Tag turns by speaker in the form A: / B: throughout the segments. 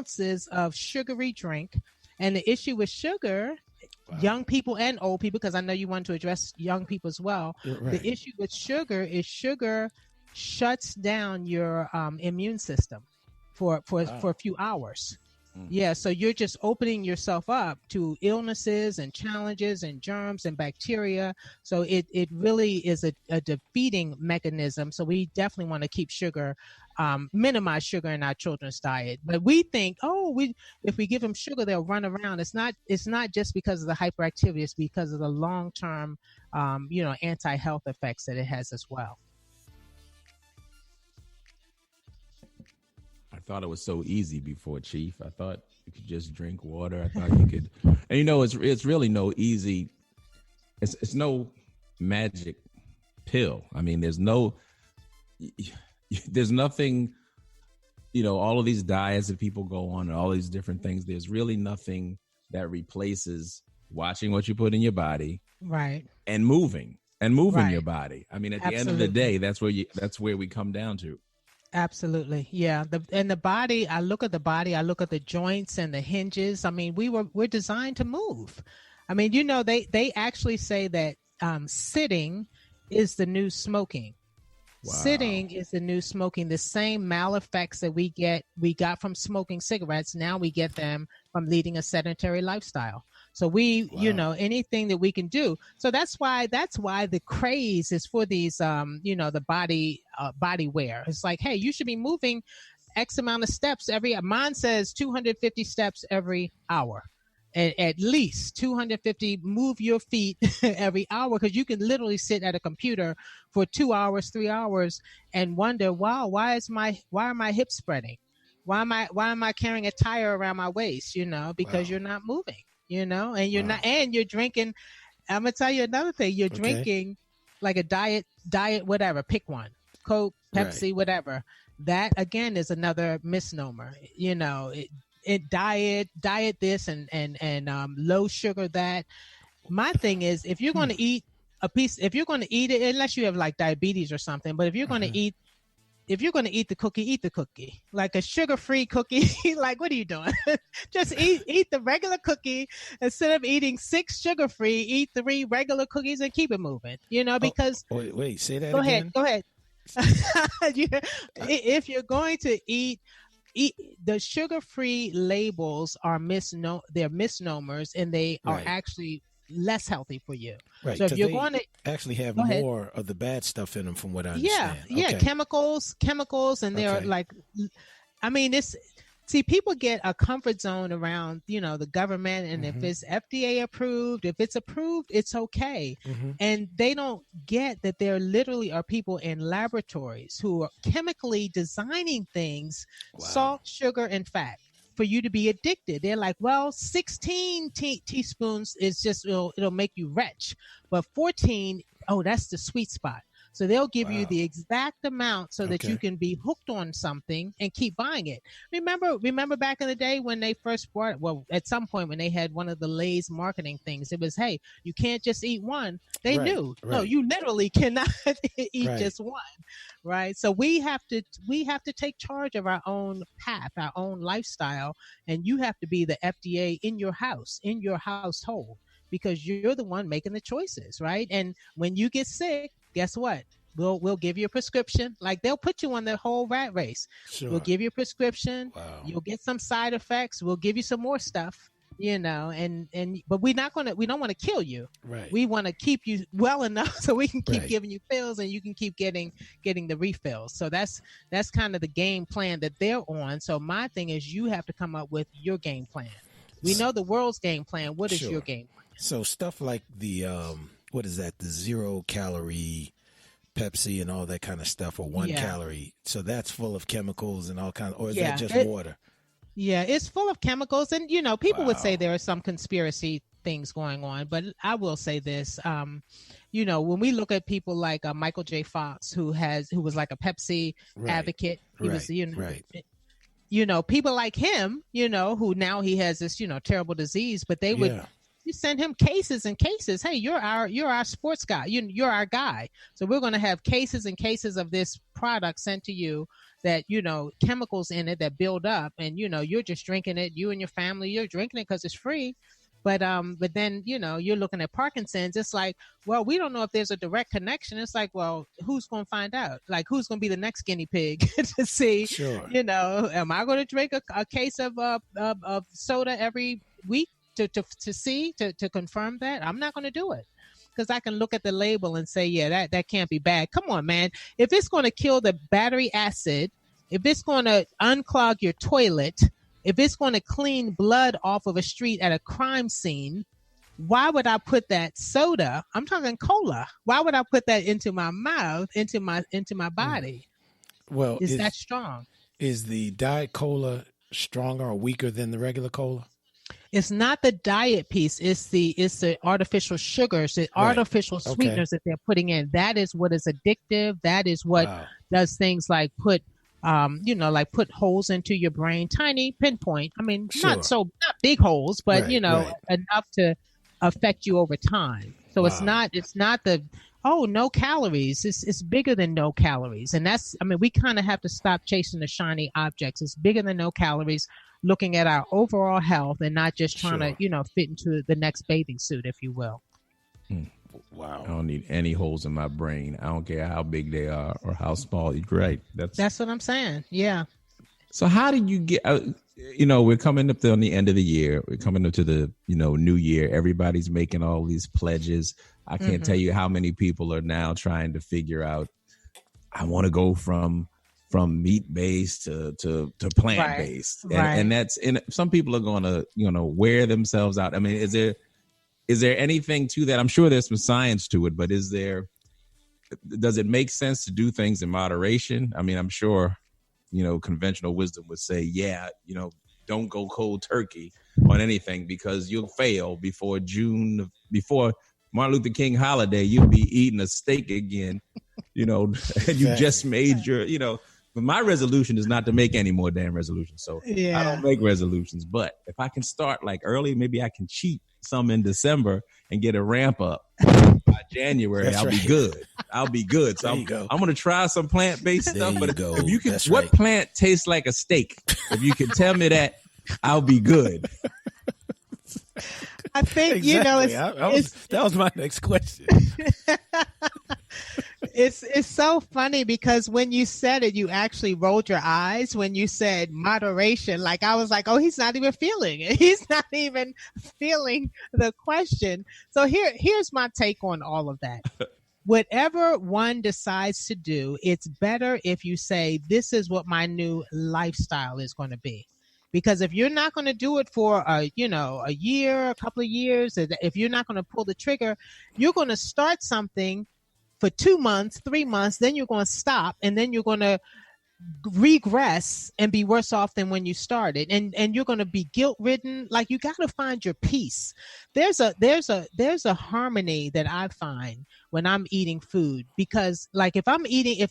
A: ounces of sugary drink. And the issue with sugar, young people and old people, because I know you want to address young people as well.
B: Right.
A: The issue with sugar is sugar shuts down your immune system for a few hours. Yeah, so you're just opening yourself up to illnesses and challenges and germs and bacteria. So it really is a defeating mechanism. So we definitely want to keep sugar, minimize sugar in our children's diet. But we think, if we give them sugar, they'll run around. It's not just because of the hyperactivity. It's because of the long-term, anti-health effects that it has as well.
C: I thought it was so easy before, Chief. I thought you could just drink water. I thought you could, and it's really no easy. It's no magic pill. I mean, there's nothing. All of these diets that people go on and all these different things. There's really nothing that replaces watching what you put in your body,
A: right,
C: and moving
A: right.
C: your body. I mean, at the
A: Absolutely.
C: end of the day, that's where we come down to.
A: Absolutely. Yeah. The body, I look at the body, I look at the joints and the hinges. I mean, we're designed to move. I mean, they actually say that sitting is the new smoking. Wow. Sitting is the new smoking. The same maleffects that we got from smoking cigarettes, now we get them from leading a sedentary lifestyle. So anything that we can do. So that's why the craze is for these, the body wear. It's like, hey, you should be moving X amount of steps mine says 250 steps every hour. At least 250, move your feet every hour, because you can literally sit at a computer for 2 hours, 3 hours and wonder, wow, why are my hips spreading? Why am I carrying a tire around my waist? Because you're not moving. And you're not, and you're drinking. I'm gonna tell you another thing. You're drinking like a diet, whatever. Pick one: Coke, Pepsi, whatever. That again is another misnomer. Diet this and low sugar that. My thing is, if you're going to eat if you're going to eat it, unless you have like diabetes or something, but if you're going to eat. If you're going to eat the cookie, like a sugar-free cookie. Like, what are you doing? Just eat the regular cookie instead of eating 6 sugar-free. Eat 3 regular cookies and keep it moving. Because
B: wait, say that again.
A: Go ahead. If you're going to eat the sugar-free labels are they're misnomers, and they are actually less healthy for you.
B: Right.
A: So if you're going to
B: actually have more of the bad stuff in them, from what I understand.
A: Yeah, chemicals, and they're like, I mean, people get a comfort zone around, the government, and if it's FDA approved, it's okay. And they don't get that there literally are people in laboratories who are chemically designing things, salt, sugar, and fat, for you to be addicted. They're like, well, 16 teaspoons is just, it'll make you retch, but 14, that's the sweet spot. So they'll give you the exact amount so that you can be hooked on something and keep buying it. Remember back in the day when they first brought, at some point when they had one of the Lay's marketing things, it was, hey, you can't just eat one. They knew, no, you literally cannot eat just one, right? So we have to take charge of our own path, our own lifestyle, and you have to be the FDA in your house, in your household, because you're the one making the choices, right? And when you get sick, guess what? We'll give you a prescription. Like, they'll put you on the whole rat race. Sure. We'll give you a prescription. Wow. You'll get some side effects. We'll give you some more stuff, but we don't want to kill you.
B: Right.
A: We want to keep you well enough so we can keep giving you pills and you can keep getting the refills. So that's kind of the game plan that they're on. So my thing is, you have to come up with your game plan. We know the world's game plan. What is your game plan?
B: So stuff like the what is that? The 0-calorie Pepsi and all that kind of stuff, or 1 calorie. So that's full of chemicals and all kinds, or is that just water? Yeah,
A: it's full of chemicals, and people would say there are some conspiracy things going on, but I will say this: when we look at people like Michael J. Fox, who was like a Pepsi advocate, he was people like him, who now he has this terrible disease, but they would. You send him cases and cases. Hey, you're our sports guy. You're our guy. So we're going to have cases and cases of this product sent to you that, chemicals in it that build up, and, you're just drinking it, you and your family, you're drinking it because it's free. But then, you're looking at Parkinson's. It's like, well, we don't know if there's a direct connection. It's like, well, who's going to find out? Like, who's going to be the next guinea pig to see,
B: sure.
A: Am I going to drink a case of soda every week to see, to confirm that? I'm not going to do it, because I can look at the label and say, yeah, that can't be bad. Come on, man. If it's going to kill the battery acid, if it's going to unclog your toilet, if it's going to clean blood off of a street at a crime scene, why would I put that soda? I'm talking cola. Why would I put that into my mouth, into my body?
B: Well,
A: is that strong?
B: Is the Diet Cola stronger or weaker than the regular cola?
A: It's not the diet piece. It's the artificial sugars, the artificial sweeteners that they're putting in. That is what is addictive. That is what does things like put holes into your brain, tiny pinpoint. I mean, not big holes, but enough to affect you over time. So it's not the, no calories. It's bigger than no calories. And we kind of have to stop chasing the shiny objects. It's bigger than no calories, looking at our overall health and not just trying to, fit into the next bathing suit, if you will.
B: Wow.
C: I don't need any holes in my brain. I don't care how big they are or how small. You're right.
A: That's what I'm saying. Yeah.
C: So how did you get, we're coming up on the end of the year. We're coming up to the, new year. Everybody's making all these pledges. I can't tell you how many people are now trying to figure out, I want to go from meat-based to plant-based.
A: Right.
C: And some people are going to, wear themselves out. I mean, is there anything to that? I'm sure there's some science to it, but does it make sense to do things in moderation? I mean, I'm sure, conventional wisdom would say, don't go cold turkey on anything, because you'll fail before Martin Luther King holiday. You'll be eating a steak again, and you just made your, but my resolution is not to make any more damn resolutions. So I don't make resolutions, but if I can start like early, maybe I can cheat some in December and get a ramp up by January. I'll be good. So I'm going to try some plant-based stuff. But if you can, what plant tastes like a steak? If you can tell me that, I'll be good.
A: I think,
B: that was my next question.
A: It's so funny, because when you said it, you actually rolled your eyes when you said moderation. Like, I was like, oh, he's not even feeling it. He's not even feeling the question. So here's my take on all of that. Whatever one decides to do, it's better if you say, this is what my new lifestyle is going to be. Because if you're not going to do it for a year, a couple of years, if you're not going to pull the trigger, you're going to start something for 2 months, 3 months, then you're going to stop, and then you're going to regress and be worse off than when you started. And you're going to be guilt-ridden. Like, you got to find your peace. There's a harmony that I find when I'm eating food, because like if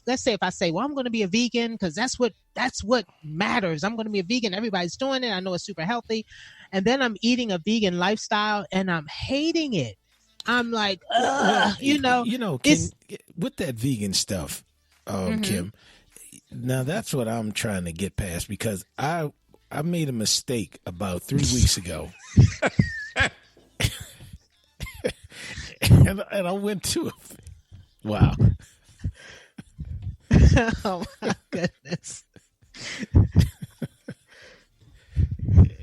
A: let's say I say, well, I'm going to be a vegan because that's what matters. I'm going to be a vegan. Everybody's doing it. I know it's super healthy. And then I'm eating a vegan lifestyle and I'm hating it. I'm like,
B: with that vegan stuff, Kim, now that's what I'm trying to get past, because I made a mistake about 3 weeks ago. and I went to it. Wow.
A: Oh my goodness.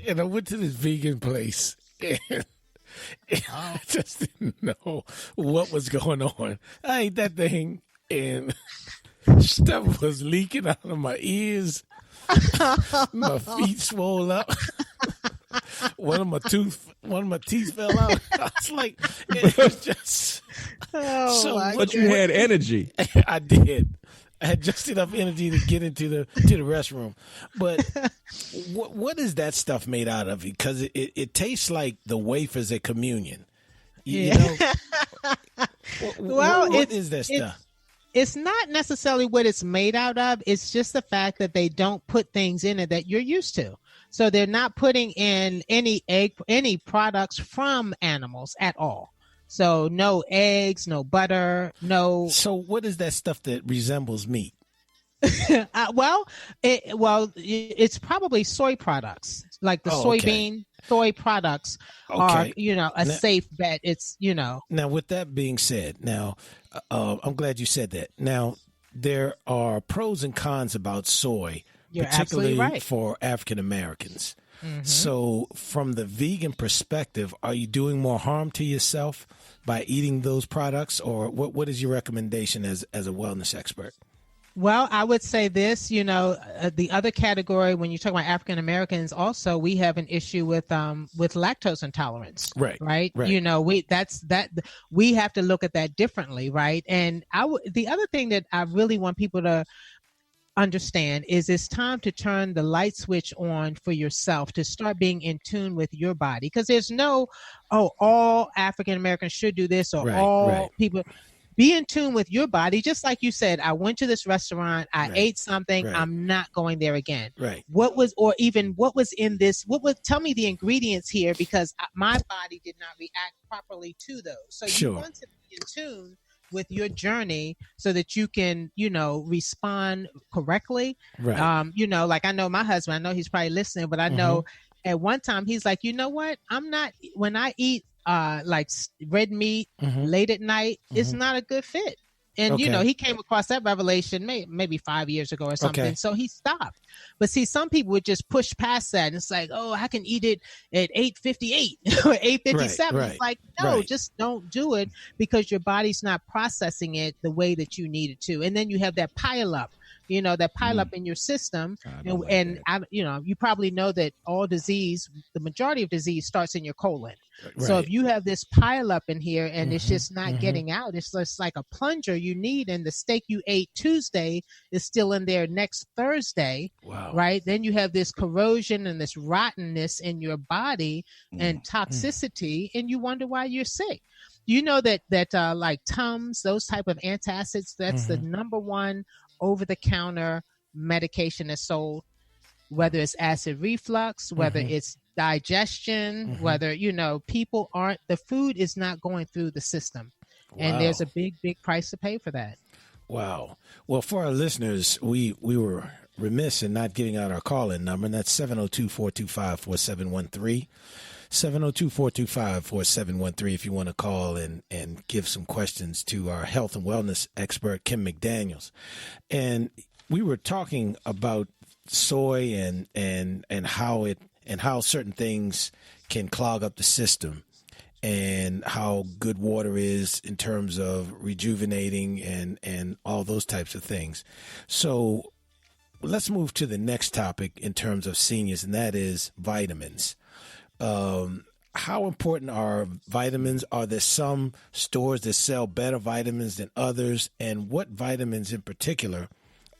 B: And I went to this vegan place, and I just didn't know what was going on. I ate that thing, and stuff was leaking out of my ears. My feet swole up. One of my teeth fell out. I was like, it was just
C: but you had energy.
B: I did. I had just enough energy to get into the restroom. But what is that stuff made out of? Because it tastes like the wafers at communion. You know? What is that stuff?
A: It's not necessarily what it's made out of. It's just the fact that they don't put things in it that you're used to. So they're not putting in any products from animals at all. So no eggs, no butter, no.
B: So what is that stuff that resembles meat?
A: It's probably soy products, like the soy products are, a safe bet. It's,
B: Now, with that being said, I'm glad you said that. Now, there are pros and cons about soy, particularly for African Americans. Mm-hmm. So from the vegan perspective, are you doing more harm to yourself by eating those products, or what is your recommendation as a wellness expert?
A: Well, I would say this, the other category, when you talk about African Americans, also we have an issue with lactose intolerance, right? We have to look at that differently, right? And the other thing that I really want people to understand is it's time to turn the light switch on for yourself, to start being in tune with your body, because there's no, all African Americans should do this, or people. Be in tune with your body. Just like you said, I went to this restaurant, I ate something, I'm not going there again. Right. What was in this, tell me the ingredients here, because my body did not react properly to those. So you want to be in tune with your journey so that you can, respond correctly. Right. Like I know my husband, I know he's probably listening, but I know at one time he's like, you know what? When I eat like red meat late at night, it's not a good fit. And, he came across that revelation maybe 5 years ago or something. Okay. So he stopped. But see, some people would just push past that. And it's like, I can eat it at 8:58 or 8:57. Right. It's like, no, just don't do it, because your body's not processing it the way that you need it to. And then you have that pile up. Up in your system. You probably know that the majority of disease starts in your colon. Right. So if you have this pile up in here and it's just not getting out, it's just like a plunger you need, and the steak you ate Tuesday is still in there next Thursday. Wow. Right. Then you have this corrosion and this rottenness in your body and toxicity, and you wonder why you're sick. You know that like Tums, those type of antacids, that's the number one over-the-counter medication that's sold, whether it's acid reflux, whether it's digestion, whether, the food is not going through the system. Wow. And there's a big, big price to pay for that.
B: Wow. Well, for our listeners, we were remiss in not giving out our call-in number, and that's 702-425-4713. 702-425-4713 if you want to call and give some questions to our health and wellness expert, Kim McDaniel. And we were talking about soy and how certain things can clog up the system, and how good water is in terms of rejuvenating and all those types of things. So let's move to the next topic in terms of seniors, and that is vitamins. How important are vitamins? Are there some stores that sell better vitamins than others? And what vitamins in particular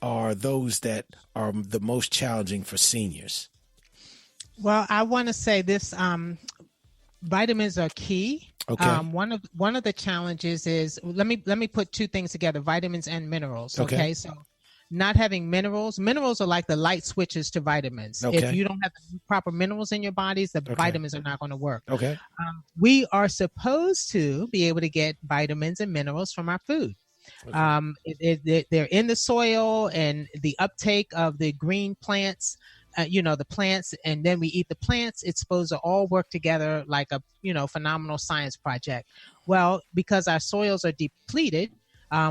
B: are those that are the most challenging for seniors?
A: Well, I want to say this, vitamins are key. Okay. One of the challenges is, let me put two things together, vitamins and minerals. Okay. So not having minerals are like the light switches to vitamins. Okay. If you don't have the proper minerals in your bodies, the vitamins are not going to work. Okay. We are supposed to be able to get vitamins and minerals from our food. Okay. They're in the soil, and the uptake of the green plants, the plants, and then we eat the plants. It's supposed to all work together like a, phenomenal science project. Well, because our soils are depleted,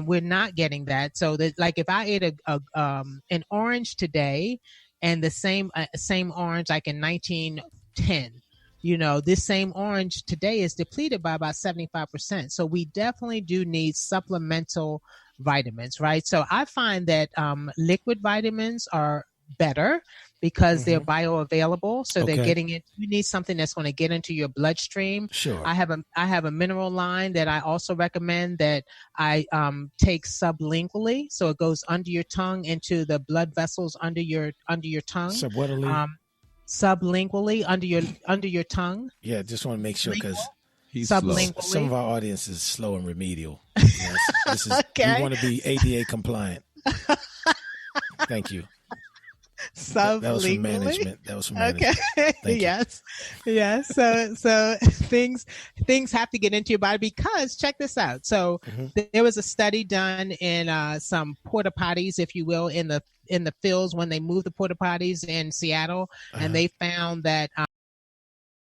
A: we're not getting that. So that, like, if I ate an orange today, and the same orange like in 1910, this same orange today is depleted by about 75%. So we definitely do need supplemental vitamins, right? So I find that liquid vitamins are better because they're bioavailable. So they're getting it. You need something that's going to get into your bloodstream. Sure. I have a mineral line that I also recommend that I take sublingually. So it goes under your tongue into the blood vessels under your tongue. Sublingually under your tongue.
B: Yeah, just want to make sure, because
C: he's slow.
B: Some of our audience is slow and remedial. This is, we want to be ADA compliant. Thank you.
A: Sublegally.
B: That was from management.
A: Okay. Yes. So things have to get into your body, because check this out. So there was a study done in some porta potties, if you will, in the fields when they moved the porta potties in Seattle, and they found that